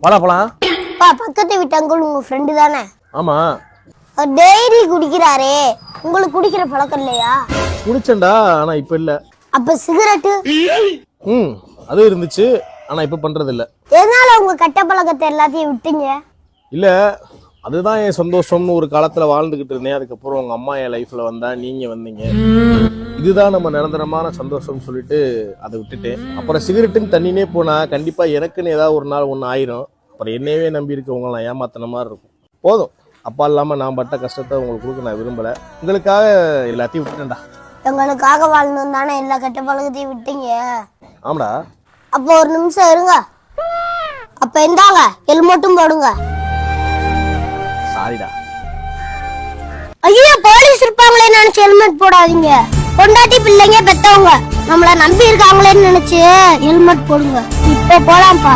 வாடா போலாம். பக்கத்து வீட்டு அங்கிள் உங்க ஃப்ரெண்டு தானே? ஆமா. டெய்லி குடிக்கிறாரே, உங்களுக்கு குடிக்கிற பழக்கம் இல்லையா? குடிச்சேன்டா, ஆனா இப்ப இல்ல. அப்ப சிகரெட்டு? அது இருந்துச்சு, ஆனா இப்ப பண்றது இல்ல. எதனால உங்க கெட்ட பழக்கத்தை எல்லாத்தையும் விட்டீங்க? இல்ல, அதுதான் என் சந்தோஷம்னு ஒரு காலத்துல வாழ்ந்துகிட்டு இருந்தேன். அதுக்கப்புறம் உங்க அம்மா என் லைஃப்ல வந்தா, நீங்க வந்தீங்க. இதுதான் நம்ம நிரந்தரமான சந்தோஷம்னு சொல்லிட்டு அதை விட்டுட்டேன். அப்புறம் சிகரெட்டுன்னு தண்ணினே போனா கண்டிப்பா எனக்குன்னு ஏதாவது ஒரு நாள் ஒன்று ஆயிரும். அப்புறம் என்னையவே நம்பி இருக்கவங்க நான் ஏமாத்தின மாதிரி இருக்கும். போதும், அப்பா இல்லாம நான் பட்ட கஷ்டத்தை உங்களுக்கு கொடுக்க நான் விரும்பல. உங்களுக்காக எல்லாத்தையும் விட்டுட்டேன்டா. எங்களுக்காக வாழணும் தானே எல்லா கெட்ட பழக்கத்தையும் விட்டீங்க? ஆமாடா. அப்போ ஒரு நிமிஷம் இருங்க. அப்ப இந்தாங்க, ஹெல்மெட்டும் போடுங்க. சாரிடா. ஐயோ, போலீஸ் இருப்பாங்களே நினைச்சு ஹெல்மெட் போடாதீங்க. பொண்டாட்டி பிள்ளைங்க பெத்தவங்க நம்மள நம்பி இருக்காங்களேன்னு நினைச்சு ஹெல்மெட் போடுங்க. இப்ப போலாம்ப்பா.